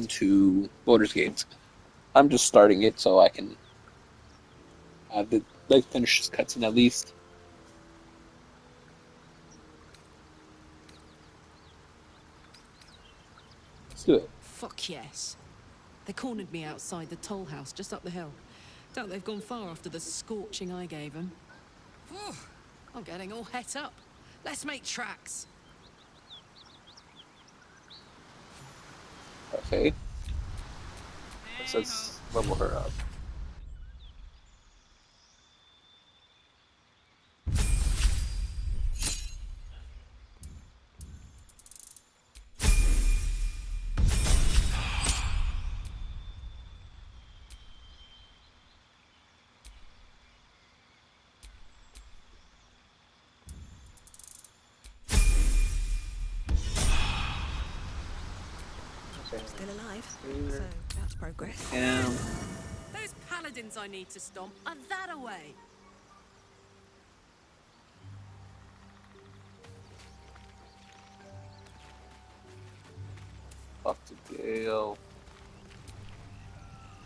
into Baldur's Gate. I'm just starting it so I can finish this cutscene at least. Let's do it. Fuck yes. They cornered me outside the toll house just up the hill. Doubt they've gone far after the scorching I gave them. Whew, I'm getting all het up. Let's make tracks. Okay. Let's level her up. Still alive, so that's progress. Those paladins I need to stomp are that away. Up to Gale.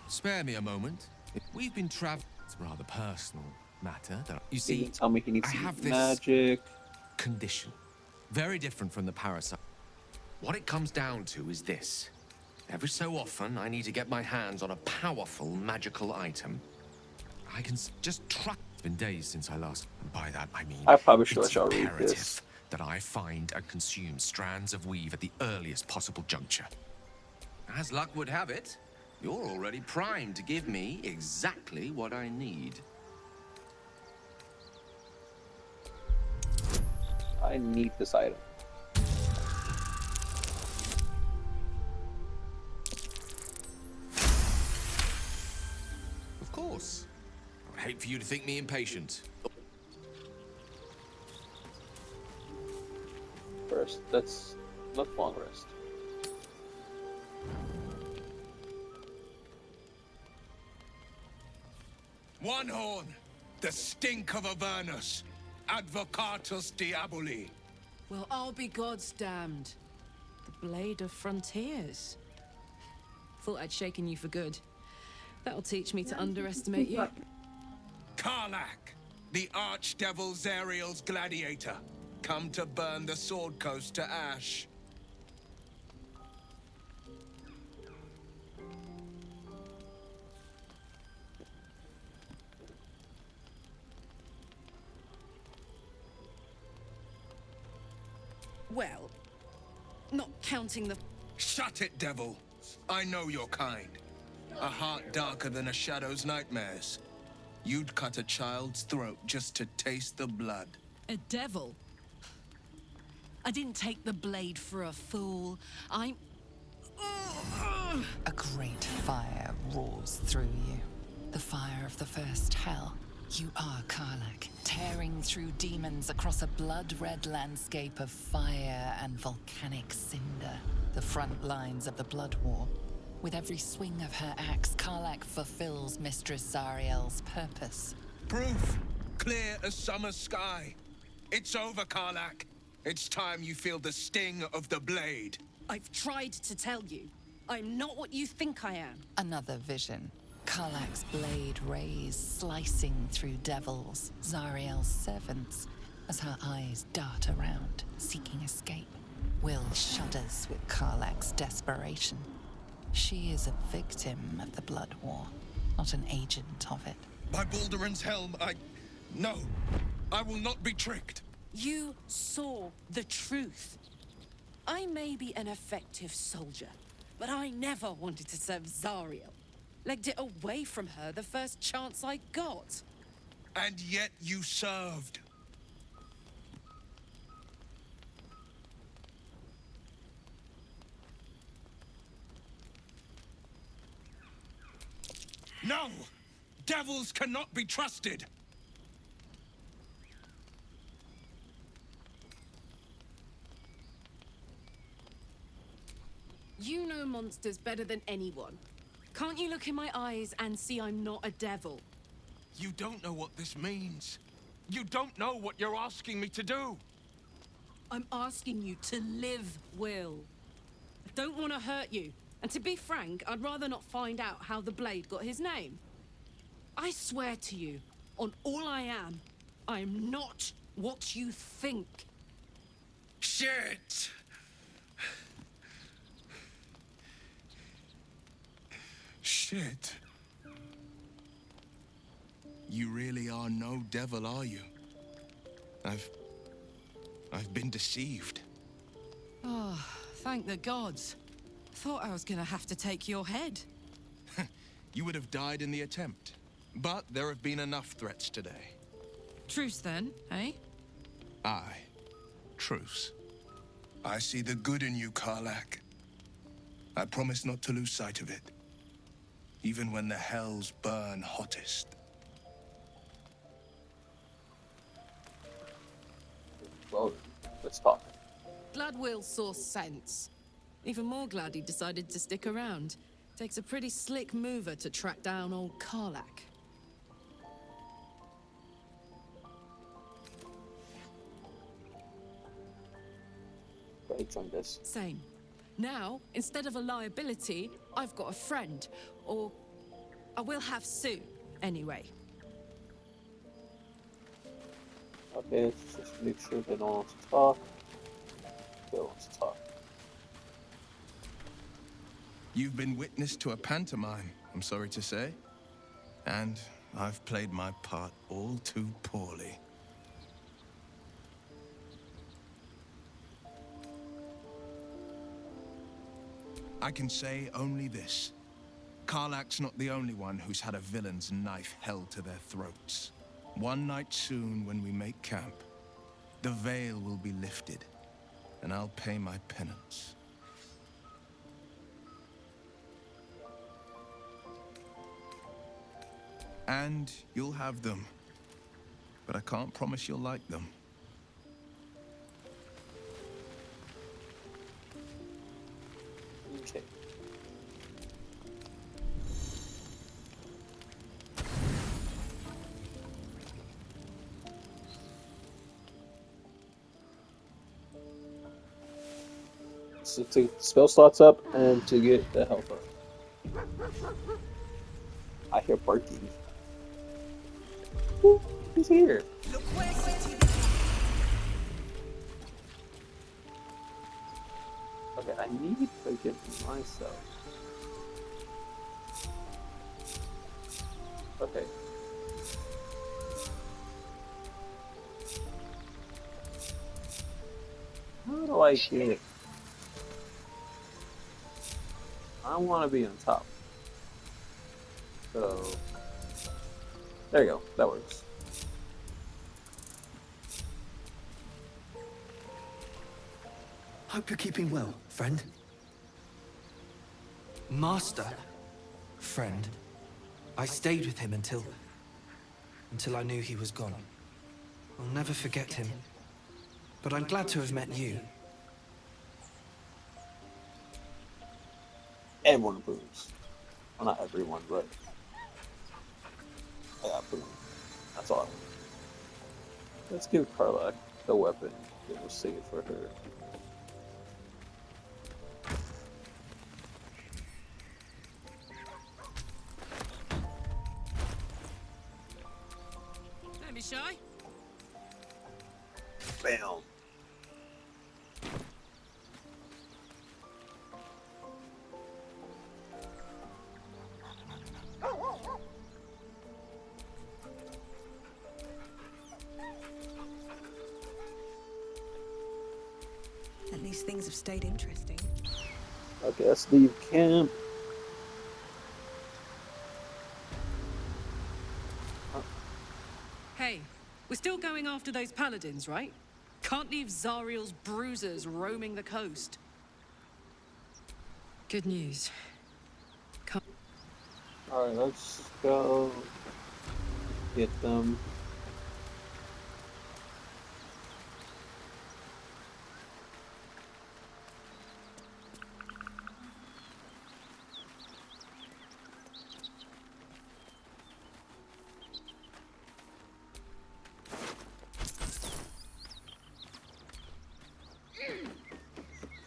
Spare me a moment. We've been traveling. It's a rather personal matter. That you He see, didn't tell me he needs I to have use this magic. condition, very different from the parasite. What it comes down to is this. Every so often, I need to get my hands on a powerful magical item. I can just trust. It's been days since I last. And by that, I mean I probably should it's let y'all read imperative this. that I find and consume strands of weave at the earliest possible juncture. As luck would have it, you're already primed to give me exactly what I need. I need this item. Of course. I'd hate for you to think me impatient. First, let's look long rest. One horn, the stink of Avernus, advocatus diaboli. Well, I'll be God's damned. The blade of frontiers. Thought I'd shaken you for good. That'll teach me to underestimate you. Karlach, the archdevil Zariel's gladiator, come to burn the Sword Coast to ash. Well, not counting the... Shut it, devil. I know your kind. A heart darker than a shadow's nightmares. You'd cut a child's throat just to taste the blood. A devil? I didn't take the blade for a fool. I'm... A great fire roars through you. The fire of the first hell. You are Karlach, tearing through demons across a blood-red landscape of fire and volcanic cinder. The front lines of the Blood War. With every swing of her axe, Karlach fulfills Mistress Zariel's purpose. Proof, clear as summer sky. It's over, Karlach. It's time you feel the sting of the blade. I've tried to tell you. I'm not what you think I am. Another vision. Karlach's blade rays slicing through devils, Zariel's servants, as her eyes dart around, seeking escape. Wyll shudders with Karlach's desperation. She is a victim of the Blood War, not an agent of it. By Balduran's helm, No, I will not be tricked. You saw the truth. I may be an effective soldier, but I never wanted to serve Zariel. Legged it away from her the first chance I got. And yet you served. No! Devils cannot be trusted! You know monsters better than anyone. Can't you look in my eyes and see I'm not a devil? You don't know what this means. You don't know what you're asking me to do. I'm asking you to live, Wyll. I don't want to hurt you. And to be frank, I'd rather not find out how the blade got his name. I swear to you, on all I am not what you think. Shit! Shit. You really are no devil, are you? I've been deceived. Oh, thank the gods. Thought I was gonna have to take your head. You would have died in the attempt. But there have been enough threats today. Truce then, eh? Aye. Truce. I see the good in you, Karlak. I promise not to lose sight of it. Even when the hells burn hottest. Well, let's talk. Glad Will saw sense. Even more glad he decided to stick around. Takes a pretty slick mover to track down old Karlak. Rates on this. Same. Now, instead of a liability, I've got a friend. Or I will have soon, anyway. Okay, let's just make sure they don't want to talk. They want to talk. You've been witness to a pantomime, I'm sorry to say. And I've played my part all too poorly. I can say only this. Karlak's not the only one who's had a villain's knife held to their throats. One night soon, when we make camp, the veil will be lifted, and I'll pay my penance. And you'll have them, but I can't promise you'll like them. Okay. So to spell slots up and to get the health up. I hear barking. Ooh, he's here. Okay, I need to get myself. Okay. How do I get it? I want to be on top. So, there you go. That works. Hope you're keeping well, friend. Master? Friend. I stayed with him until I knew he was gone. I'll never forget him. But I'm glad to have met you. Everyone approves. Well, not everyone, but I approve. That's all. Let's give Karlak the weapon. It will save it for her. Don't be shy. Bam. At least things have stayed interesting. Okay, let's leave camp. Hey, we're still going after those paladins, right? Can't leave Zariel's bruisers roaming the coast. Good news. Alright, let's go get them.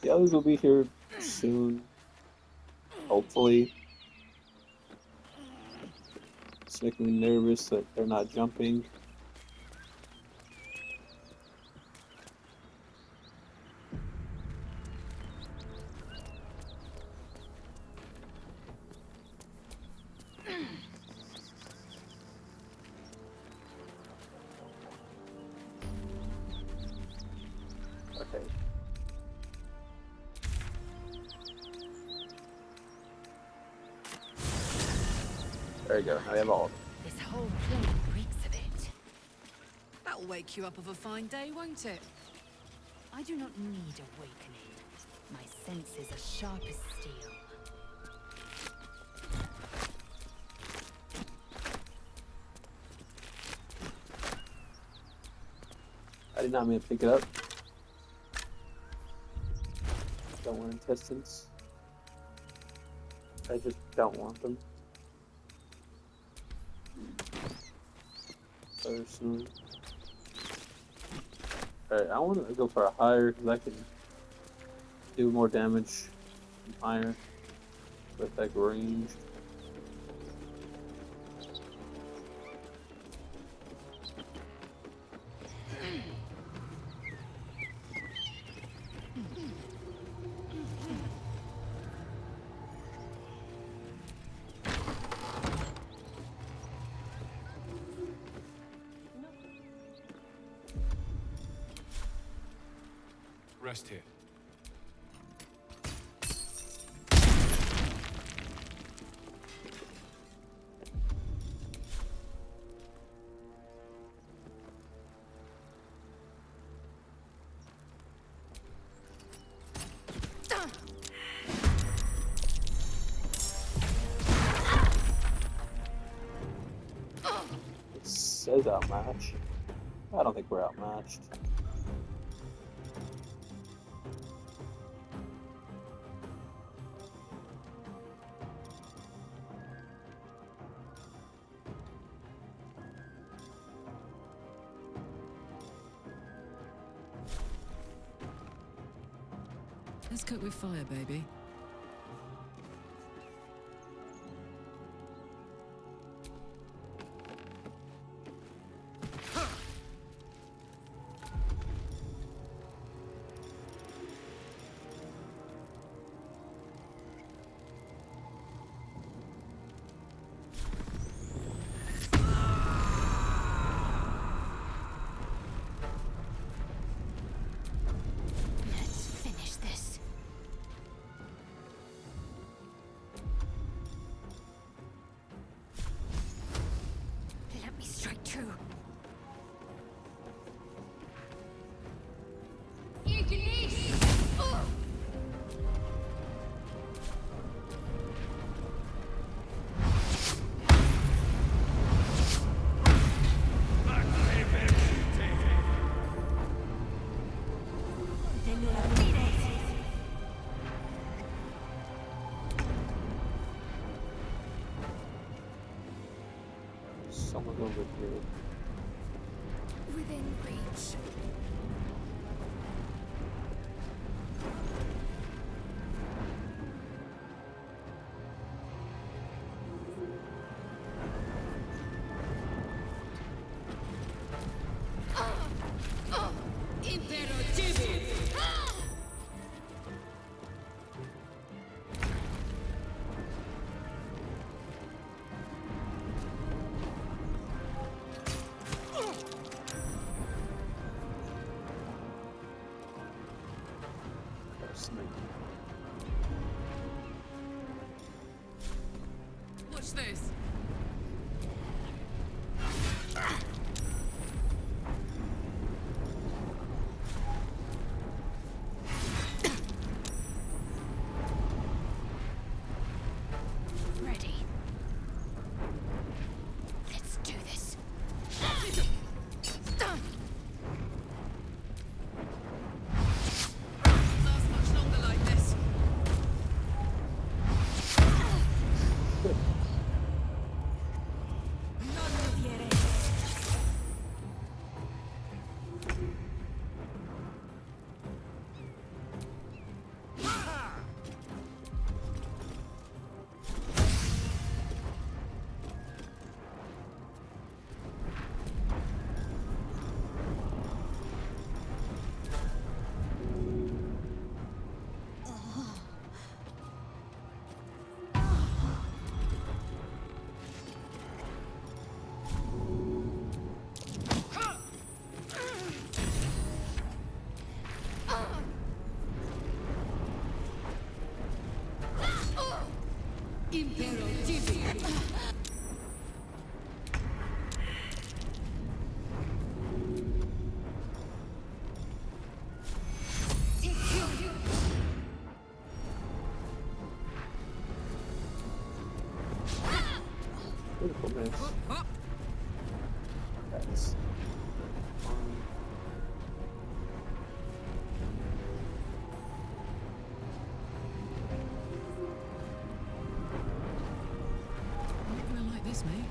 The others will be here soon. Hopefully. It's making me nervous that they're not jumping. Okay. There you go. Now we have all of them. This whole place reeks of it. That'll wake you up of a fine day, won't it? I do not need awakening. My senses are sharp as steel. I did not mean to pick it up. Don't want intestines. I just don't want them. Personally. Alright, I want to go for a higher because I can do more damage from higher with like range. Rest here. It says outmatched. I don't think we're outmatched. Let's cook with fire, baby. Let's finish this. Let me strike true. Someone over here. Within reach. Snake. Watch this. Ready. Let's do this. Last much longer like this. Beautiful miss. That's I'm not gonna like this, mate.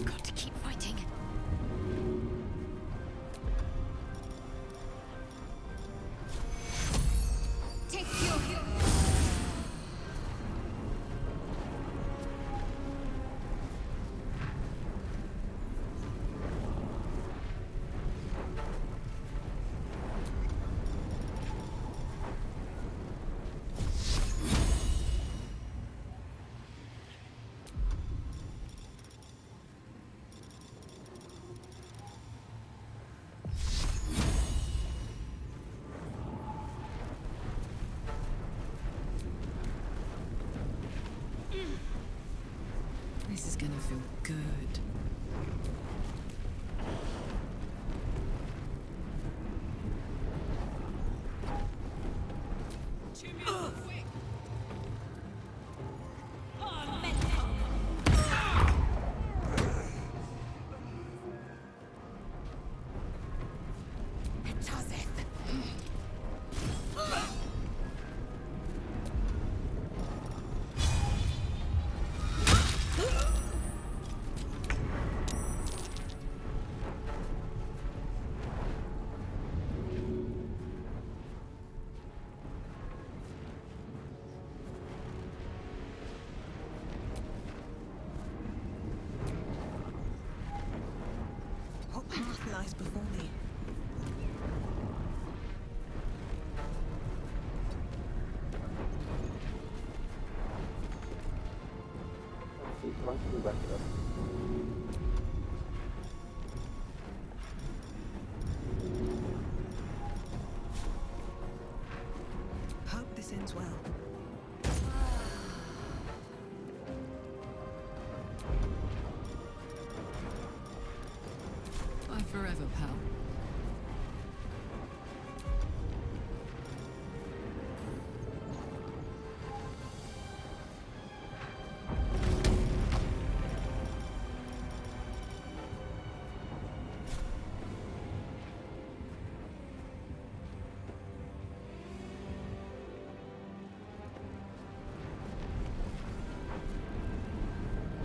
Got to keep fighting. Take your This is gonna feel good. What path lies before me? why don't you back it up? Hope this ends well. Bye forever, pal.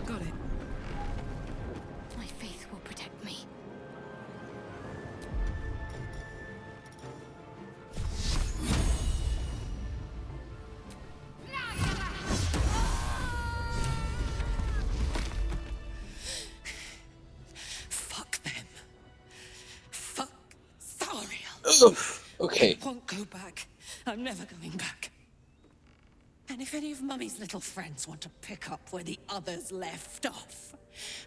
Got it. My faith will protect me. Fuck them. Fuck Zariel. Okay. I won't go back. I'm never going back. And if any of Mummy's little friends want to pick up where the others left off,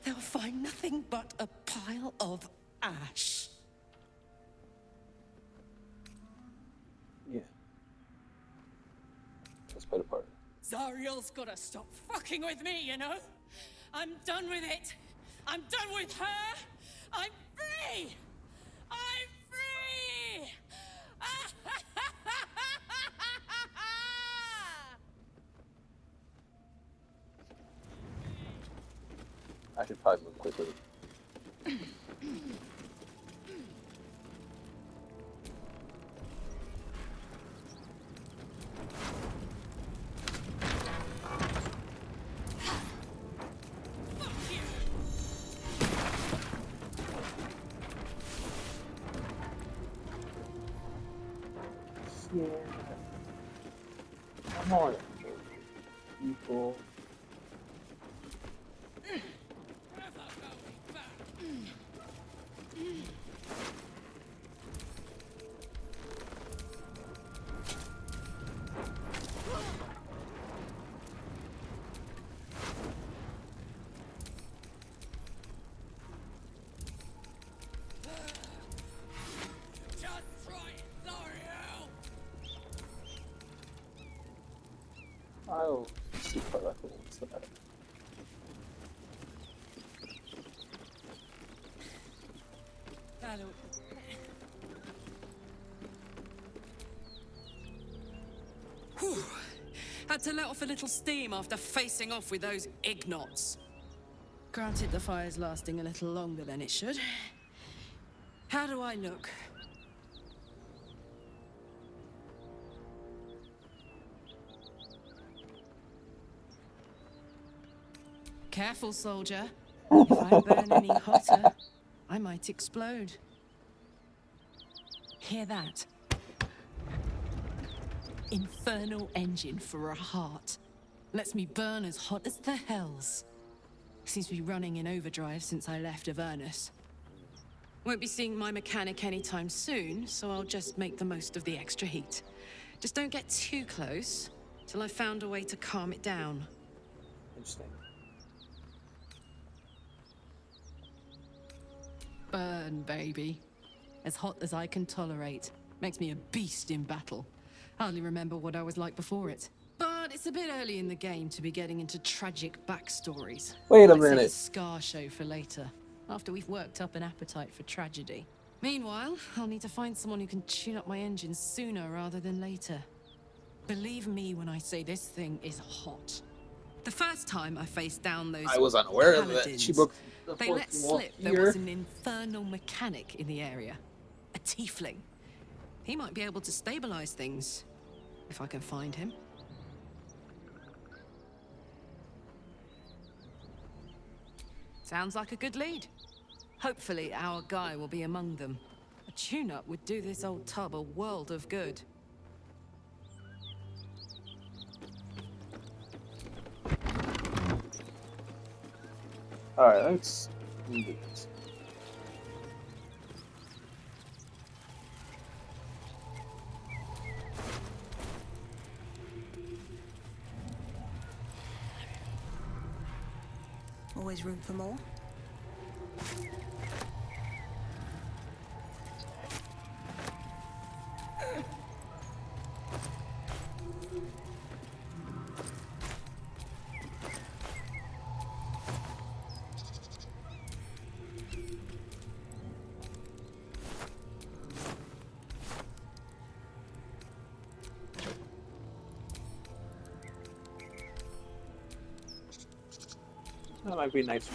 they'll find nothing but a pile of ash. Yeah. Let's play the part. Zariel's gotta stop fucking with me, you know? I'm done with it. I'm done with her. I'm free. I'm free. I should probably move quickly. Yeah. Come on, people. I'll see what that looks like. Baldur. Whew. Had to let off a little steam after facing off with those ignots. Granted, the fire's lasting a little longer than it should. How do I look? Careful, soldier. If I burn any hotter, I might explode. Hear that? Infernal engine for a heart. Lets me burn as hot as the hells. Seems to be running in overdrive since I left Avernus. Won't be seeing my mechanic anytime soon, so I'll just make the most of the extra heat. Just don't get too close, till I've found a way to calm it down. Interesting. Burn, baby. As hot as I can tolerate. Makes me a beast in battle. Hardly remember what I was like before it. But it's a bit early in the game to be getting into tragic backstories. Wait a Might save minute. a scar show for later, after we've worked up an appetite for tragedy. Meanwhile, I'll need to find someone who can tune up my engine sooner rather than later. Believe me when I say this thing is hot. The first time I faced down those I was unaware of that. paladins, She broke the they fourth let wall slip there here. was an infernal mechanic in the area. A tiefling. He might be able to stabilize things, if I can find him. Sounds like a good lead. Hopefully our guy will be among them. A tune-up would do this old tub a world of good. Alright, let's do this. Always room for more. That might be nice.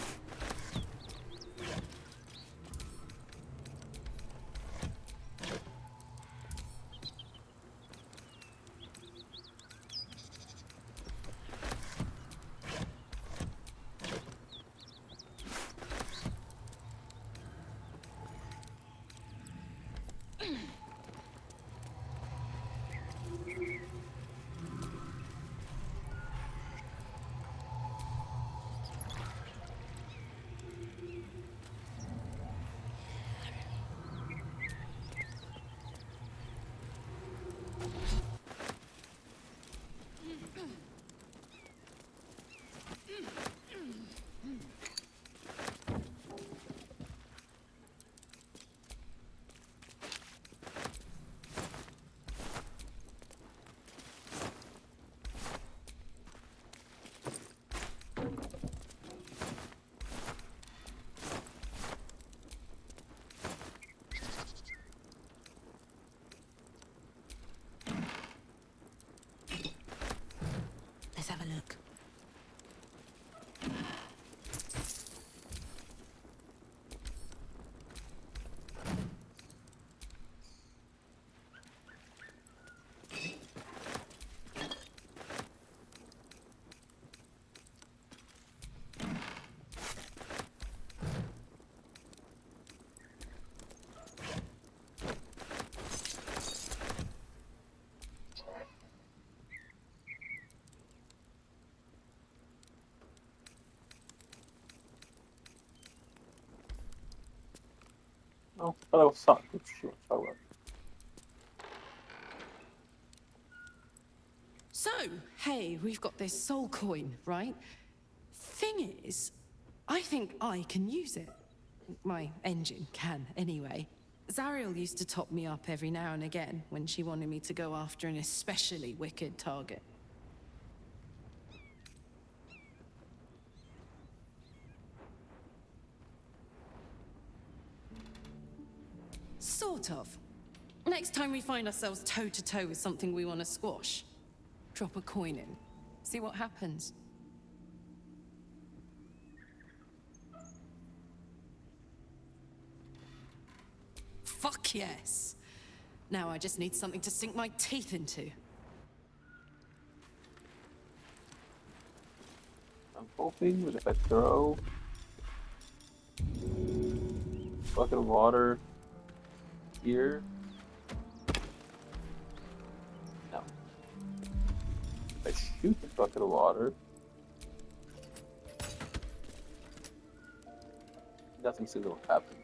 Oh, but I was talking. Sure, talk about. So, hey, we've got this soul coin, right? Thing is, I think I can use it. My engine can, anyway. Zariel used to top me up every now and again when she wanted me to go after an especially wicked target. Sort of. Next time we find ourselves toe-to-toe with something we want to squash, drop a coin in. See what happens. Fuck yes. Now I just need something to sink my teeth into. I'm hoping that if I throw a bucket of water here, no. If I shoot the bucket of water, nothing seems to happen.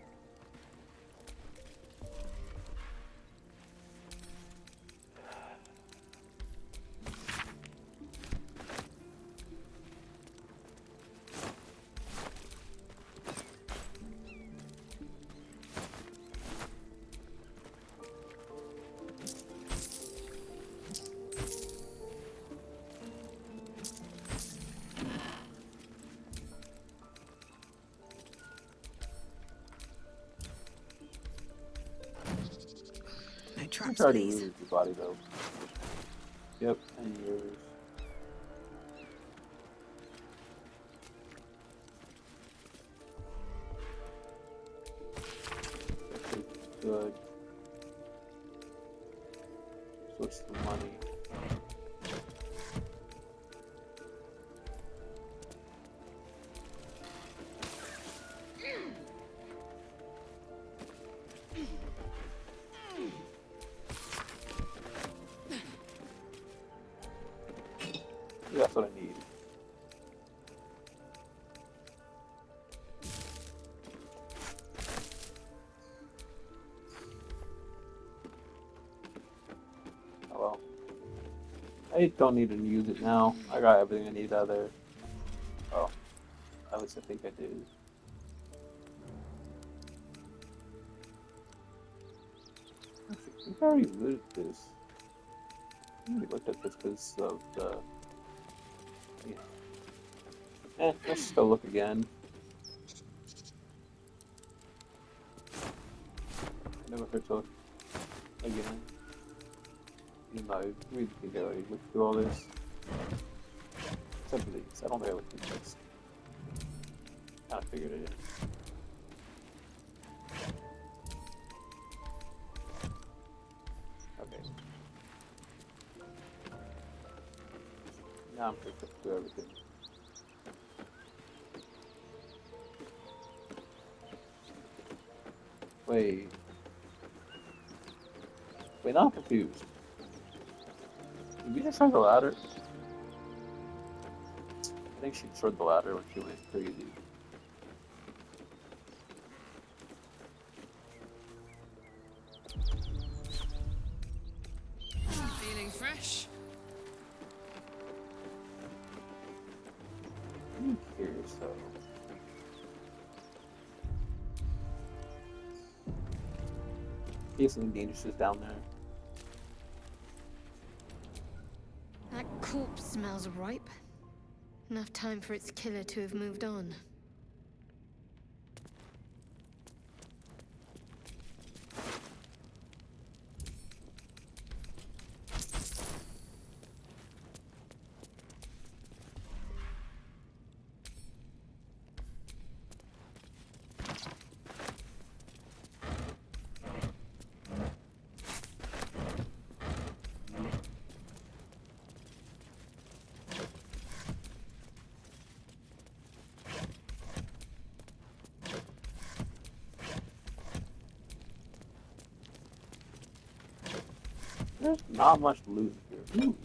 No I'm traps, trying to please. lose your body though. Yep, and yours. This is good. Source of money. Yeah, that's what I need. Oh well. I don't need to use it now. I got everything I need out of there. Oh, at least I think I did. Actually, I think I already looted this. I already looked at this because of the. Yeah. Let's just go look again. I never hurt to look again. Even though I really think I already looked through all this. Except for these. I don't think I looked through this. Kind of figured it in. Okay. Now I'm picked up through everything. Wait. Wait, now I'm confused. Did we destroy the ladder? I think she destroyed the ladder when she went crazy. Feeling fresh? I'm curious though. See if something dangerous is down there. That corpse smells ripe. Enough time for its killer to have moved on. There's not much loot here. Ooh.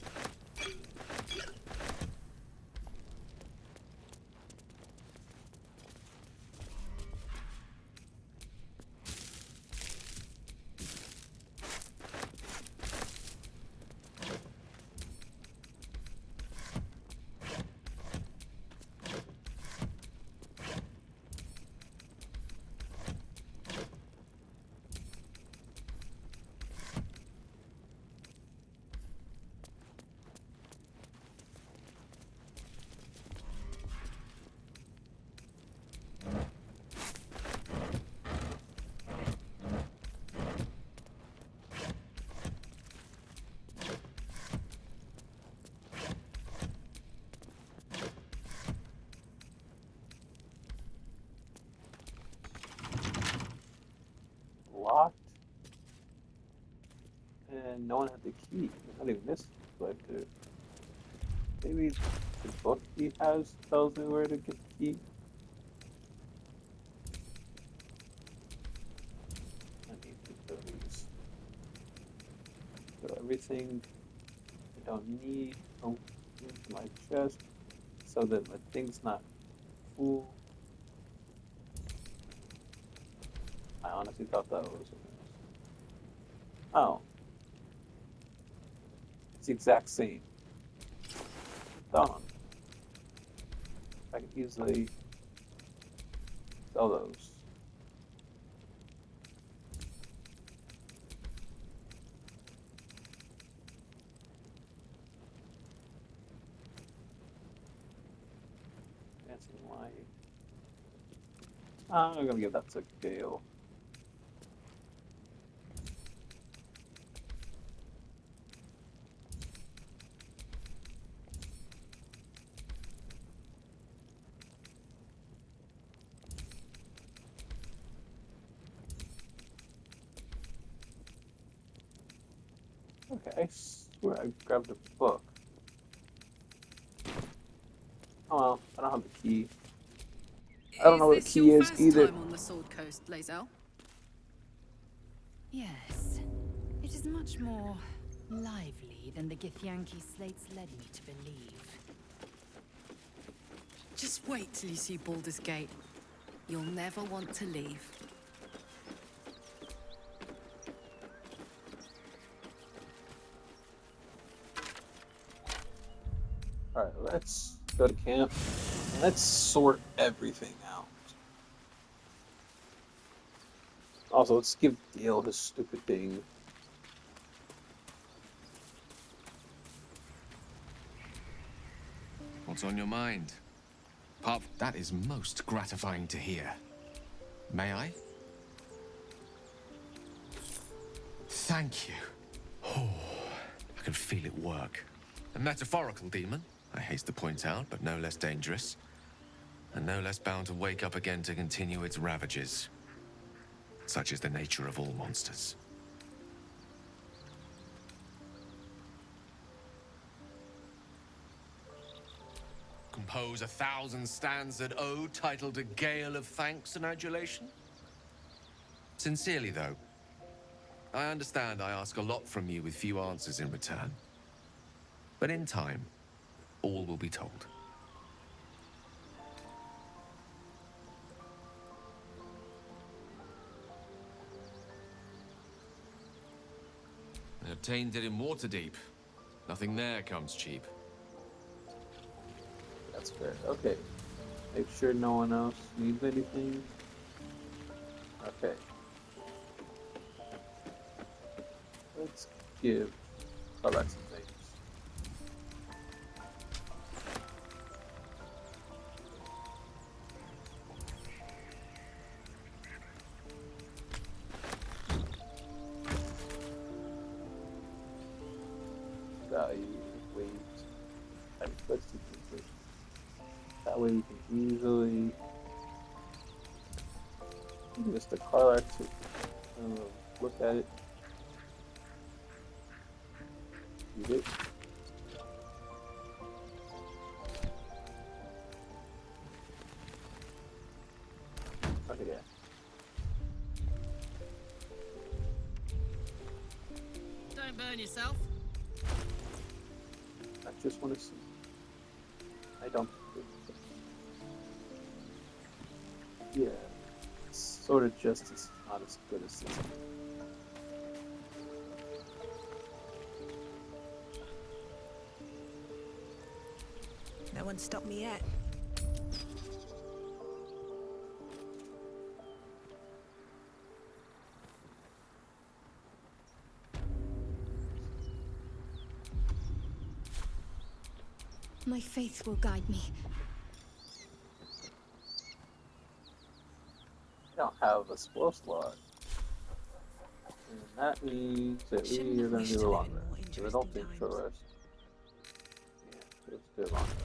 no one had the key. Not even this collector. Maybe the book he has tells me where to get the key. I need to go these. So everything I don't need into my chest so that my thing's not full. I honestly thought that was. Oh. It's the exact same. Done. I can easily sell those. Dancing light. I'm gonna give that to Gale. Okay, I swear I grabbed a book. Oh well, I don't have the key. I don't know what the key is either. Time on the Sword Coast, Lae'zel? Yes. It is much more lively than the Githyanki slates led me to believe. Just wait till you see Baldur's Gate. You'll never want to leave. Alright, let's go to camp. And let's sort everything out. Also, let's give Gale his stupid thing. What's on your mind? Pop, that is most gratifying to hear. May I? Thank you. Oh, I can feel it work. A metaphorical demon, I haste to point out, but no less dangerous. And no less bound to wake up again to continue its ravages. Such is the nature of all monsters. Compose 1,000 stanzas ode titled A Gale of Thanks and Adulation? Sincerely, though, I understand I ask a lot from you with few answers in return. But in time, all will be told. I obtained it in Waterdeep. Nothing there comes cheap. That's fair. Okay. Make sure no one else needs anything. Okay. Let's give Alexa things. Value, weight, and requested information. That way we can easily just the car to look at it. Use it. Okay, yeah. Don't burn yourself. I just want to see. I don't. Yeah. Sort of justice is not as good as this. No one stopped me yet. My faith will guide me. I don't have a spell slot. And that means that we Shouldn't are have going to wished do to a live long in more rest. Because I don't interesting think short times. rest. Yeah, let's do a long rest.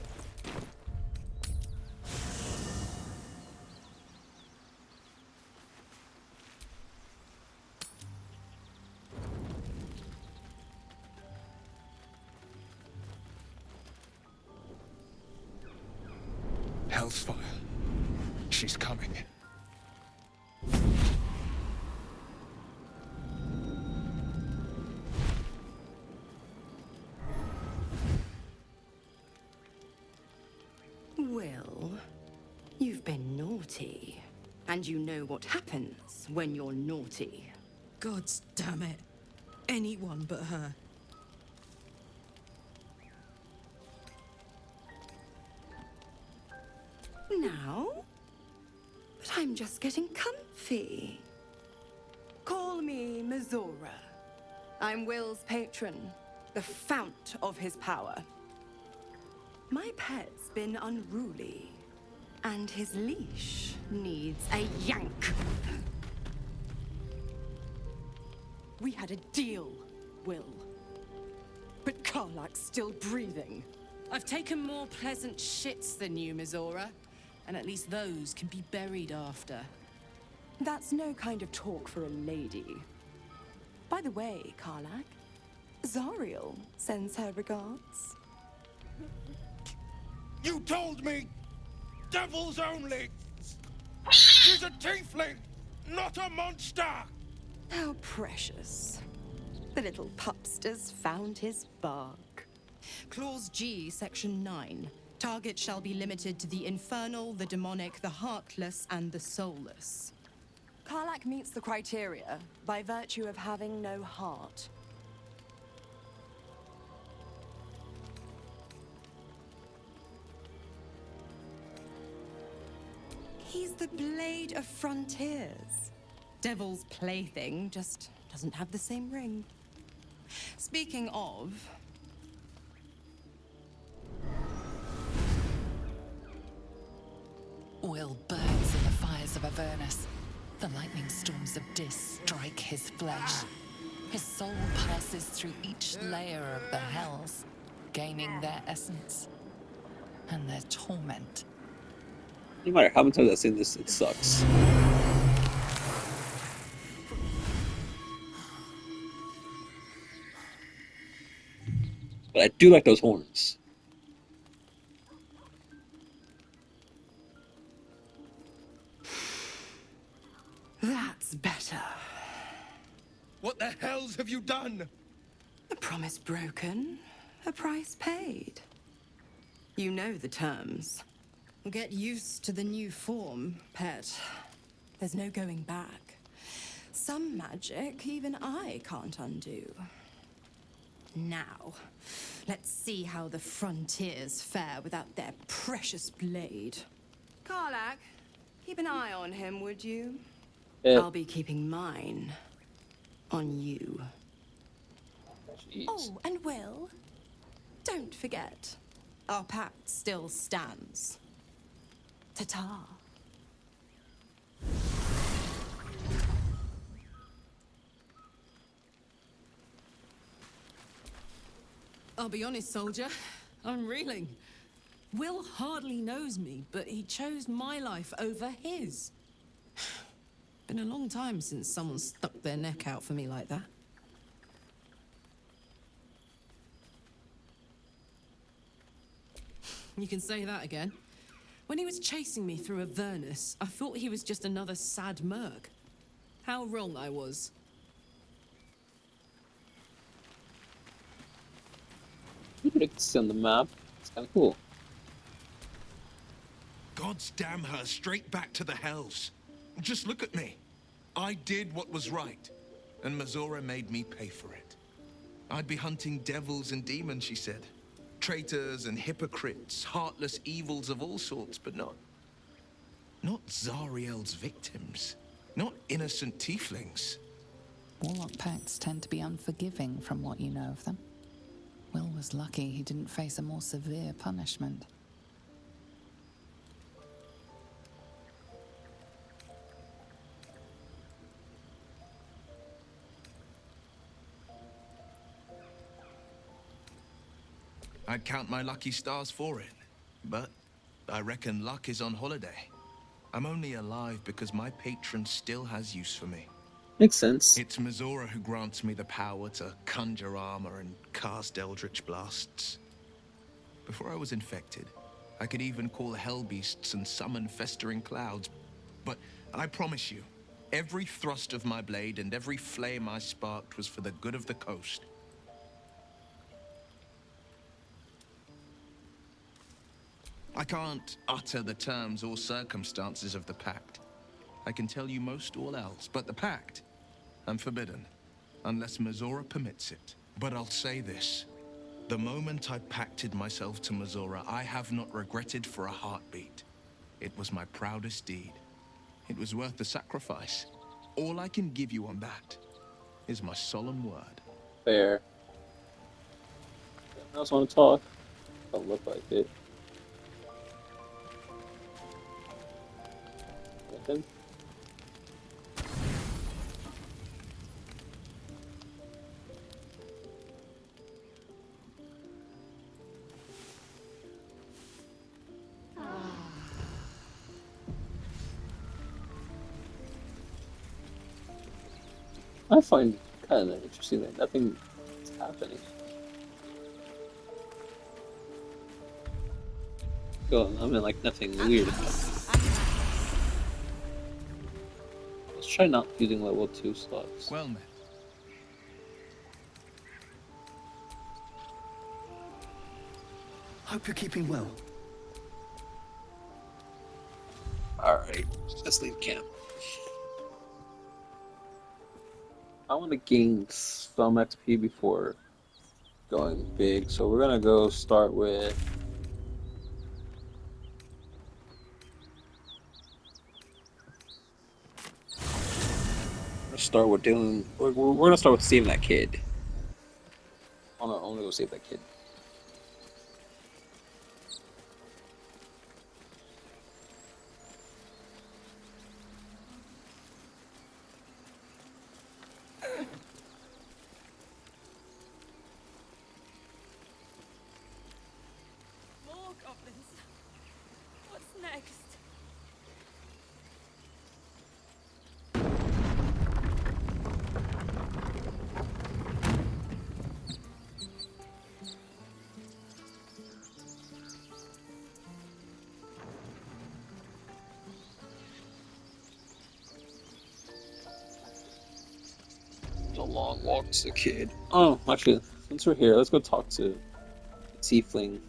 Hellfire. She's coming. Will, you've been naughty. And you know what happens when you're naughty. God damn it. Anyone but her. Now? But I'm just getting comfy. Call me Mizora. I'm Will's patron, the fount of his power. My pet's been unruly, and his leash needs a yank. We had a deal, Will. But Karlak's still breathing. I've taken more pleasant shits than you, Mizora. And at least those can be buried after. That's no kind of talk for a lady. By the way, Karlak, Zariel sends her regards. You told me! Devils only! She's a tiefling, not a monster! How precious. The little pupster's found his bark. Clause G, Section 9. Target shall be limited to the infernal, the demonic, the heartless, and the soulless. Karlak meets the criteria by virtue of having no heart. He's the blade of frontiers. Devil's plaything just doesn't have the same ring. Speaking of... Will burns in the fires of Avernus. The lightning storms of Dis strike his flesh. His soul passes through each layer of the hells, gaining their essence and their torment. No matter how many times I've seen this, it sucks. But I do like those horns. That's better. What the hells have you done? A promise broken, a price paid. You know the terms. Get used to the new form, pet. There's no going back. Some magic even I can't undo. Now, let's see how the frontiers fare without their precious blade. Karlak, keep an eye on him, would you? I'll be keeping mine on you. Jeez. Oh, and Will, don't forget, our pact still stands. Ta-ta. I'll be honest, soldier. I'm reeling. Will hardly knows me, but he chose my life over his. Been a long time since someone stuck their neck out for me like that. You can say that again. When he was chasing me through Avernus, I thought he was just another sad merc. How wrong I was. You could see on the map. It's kind of cool. God's damn her straight back to the hells. Just look at me. I did what was right, and Mizora made me pay for it. I'd be hunting devils and demons, she said. Traitors and hypocrites, heartless evils of all sorts, but not Zariel's victims. Not innocent tieflings. Warlock pacts tend to be unforgiving from what you know of them. Will was lucky he didn't face a more severe punishment. I'd count my lucky stars for it, but I reckon luck is on holiday. I'm only alive because my patron still has use for me. Makes sense. It's Mizora who grants me the power to conjure armor and cast eldritch blasts. Before I was infected, I could even call hell beasts and summon festering clouds. But I promise you, every thrust of my blade and every flame I sparked was for the good of the coast. I can't utter the terms or circumstances of the pact. I can tell you most all else, but the pact, I'm forbidden, unless Mizora permits it. But I'll say this. The moment I pacted myself to Mizora, I have not regretted for a heartbeat. It was my proudest deed. It was worth the sacrifice. All I can give you on that is my solemn word. Fair. I also want to talk. Don't look like it. Nothing. I find kind of interesting that nothing is happening. Go, I mean, like nothing weird. Let's try not using level 2 slots. Well met. Hope you're keeping well. Alright, let's leave camp. I want to gain some XP before going big, so we're gonna go start with doing. We're gonna start with saving that kid. I'm gonna go save that kid. More goblins. What's next? A long walk to the kid. Oh, actually, since we're here, let's go talk to the tiefling.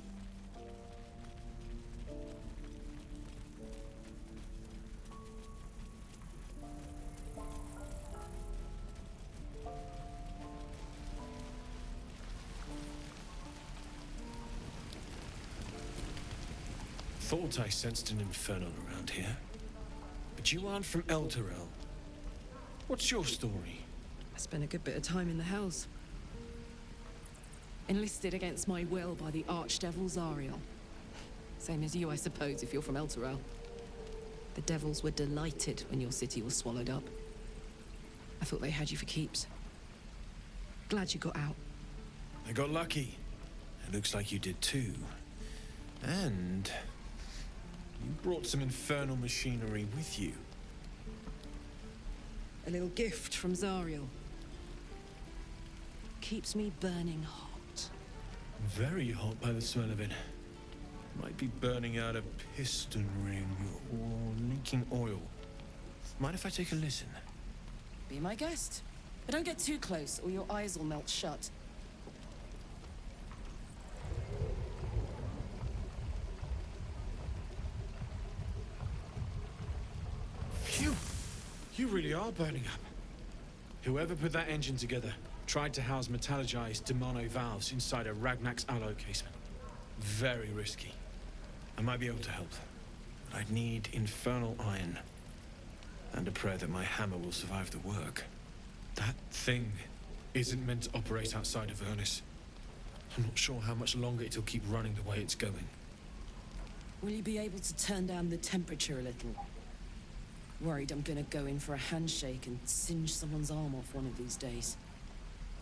Thought I sensed an infernal around here. But you aren't from Elturel. What's your story? I spent a good bit of time in the Hells. Enlisted against my will by the Archdevil Zariel. Same as you, I suppose, if you're from Elturel. The devils were delighted when your city was swallowed up. I thought they had you for keeps. Glad you got out. I got lucky. It looks like you did too. And you brought some infernal machinery with you. A little gift from Zariel. Keeps me burning hot. Very hot by the smell of it. Might be burning out a piston ring or leaking oil. Mind if I take a listen? Be my guest. But don't get too close or your eyes will melt shut. Phew! You really are burning up. Whoever put that engine together tried to house metallurgized Demono valves inside a Ragnak's alloy casement. Very risky. I might be able to help, but I'd need infernal iron. And a prayer that my hammer will survive the work. That thing isn't meant to operate outside of Ernest. I'm not sure how much longer it'll keep running the way it's going. Will you be able to turn down the temperature a little? Worried I'm gonna go in for a handshake and singe someone's arm off one of these days.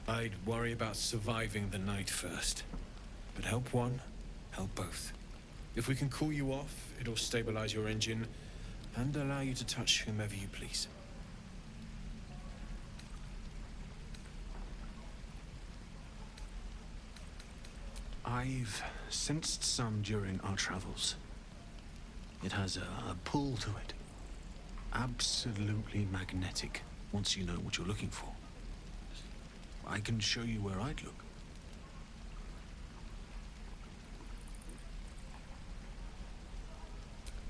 I'd worry about surviving the night first. But help one, help both. If we can cool you off, it'll stabilize your engine and allow you to touch whomever you please. I've Sensed some during our travels. It has a pull to it. Absolutely magnetic, once you know what you're looking for. I can show you where I'd look.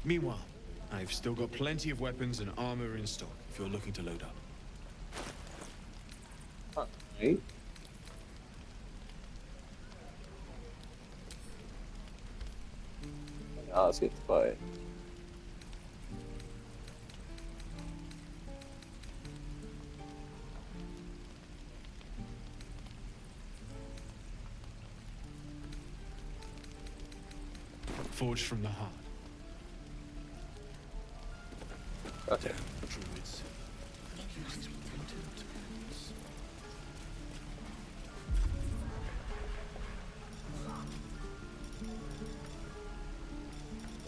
Meanwhile, I've still got plenty of weapons and armor in stock if you're looking to load up. Alright. Let's get to buy it. Forged from the heart. Okay. Druids.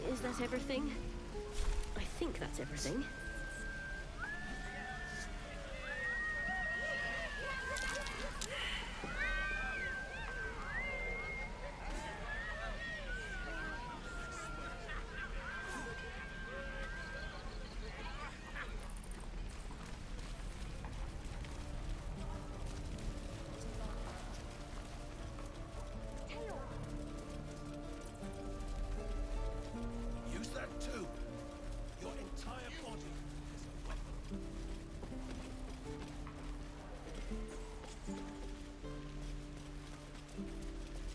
Is that everything? I think that's everything. Use that too. Your entire body.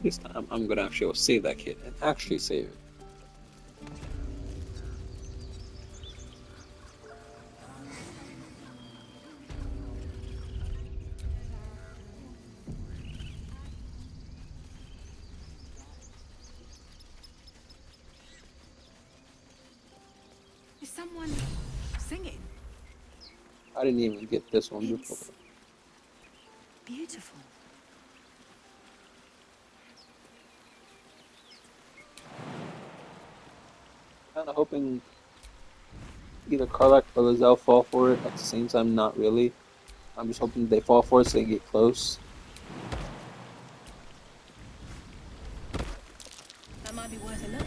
This time I'm gonna actually save that kid and actually save it. Is someone singing? I didn't even get this one before. It's beautiful. Kind of hoping either Karlach or Lizelle fall for it. At the same time, not really. I'm just hoping they fall for it so they get close. That might be worth a look.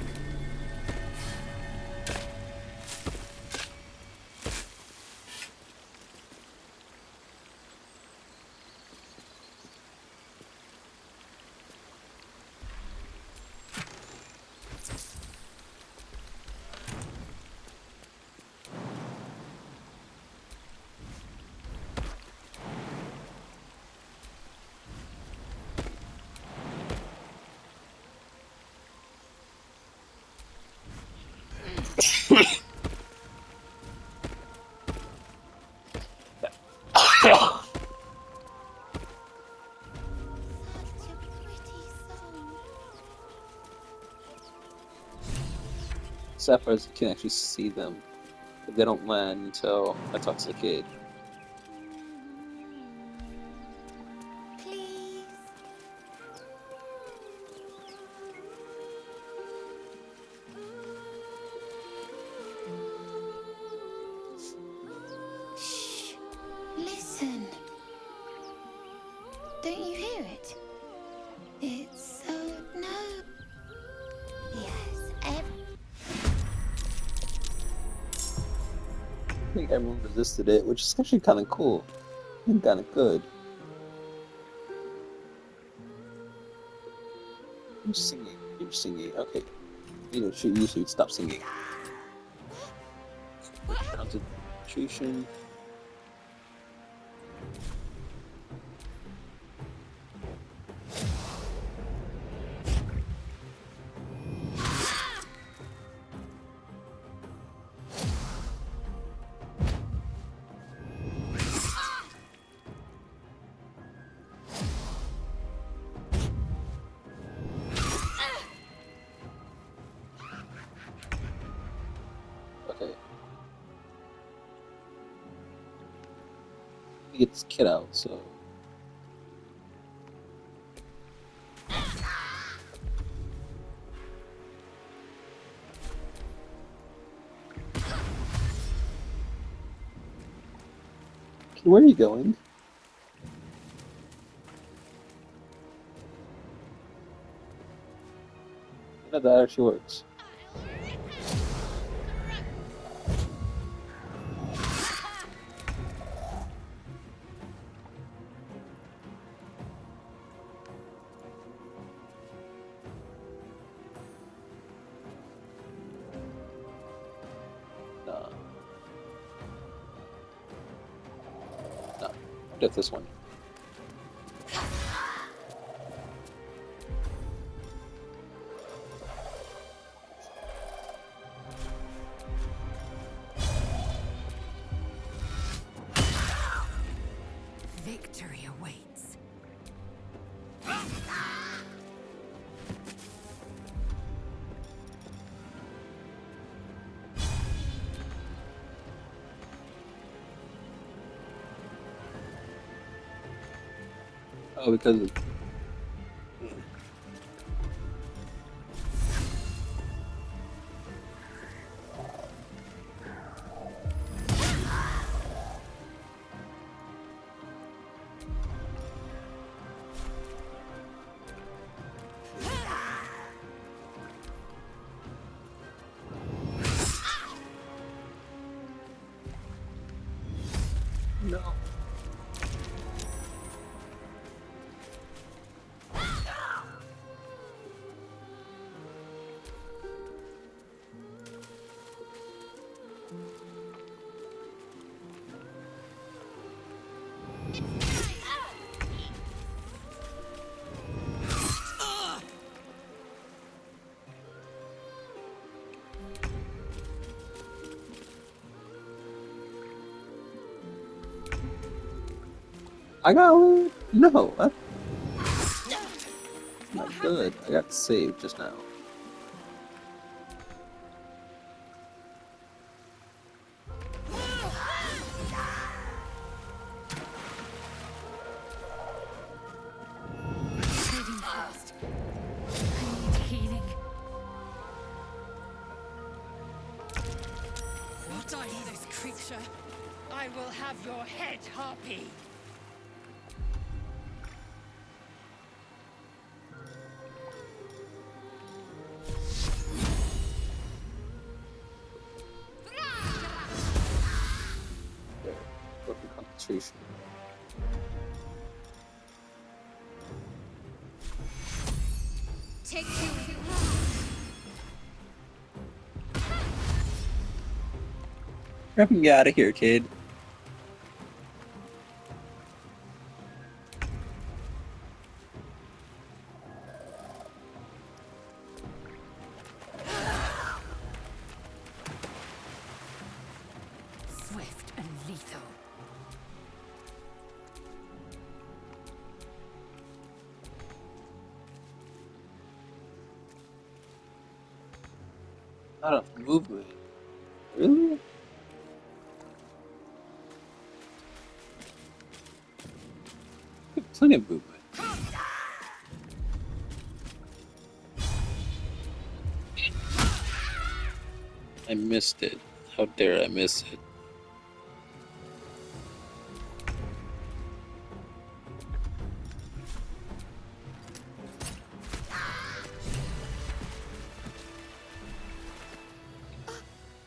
Sapphires can actually see them, but they don't land until I talk to the kid. Please. Shh. Listen. Don't you hear it? It's so no. Yes, I think everyone resisted it, which is actually kind of cool and kind of good. You're singing. You're singing. Okay. You know, you should stop singing. Concentration. Okay. Get this kid out, so. Where are you going? that actually works. No. No. Get this one. Victory awaits. Oh, because of... No. I got loot? No, that's not good. I got saved just now. Bleeding fast. I need healing. What die for this creature? I will have your head, Harpy. Broken concentration. Take two. Get me out of here, kid. Swift and lethal. Not enough movement. Really? Plenty of movement. I missed it. How dare I miss it?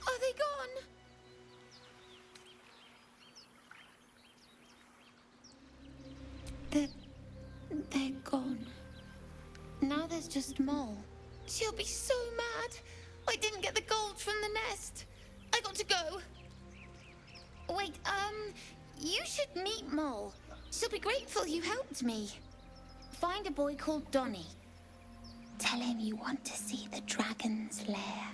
Are they gone? They're gone. Now there's just Mole. She'll be so mad. I didn't get the gold from the nest. I got to go. Wait, you should meet Mole. She'll be grateful you helped me. Find a boy called Donny. Tell him you want to see the dragon's lair.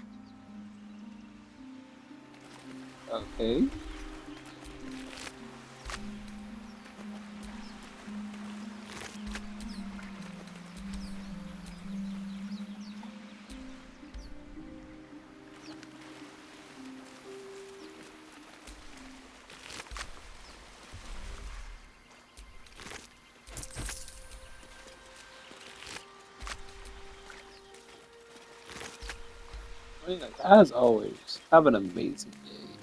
Okay. I mean, like, as always, have an amazing day.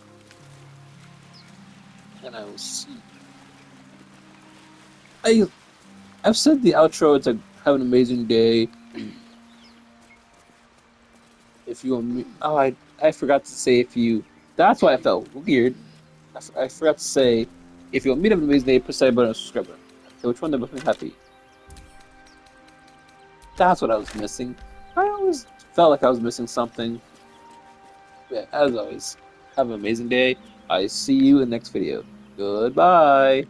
And I will see you. I've said the outro, it's like, have an amazing day. if you want me, oh, I forgot to say if you. That's why I felt weird. I forgot to say if you want me to have an amazing day, press that button and subscribe button. Okay, which one that makes me happy? That's what I was missing. I always felt like I was missing something. Yeah, as always, have an amazing day. I see you in the next video. Goodbye.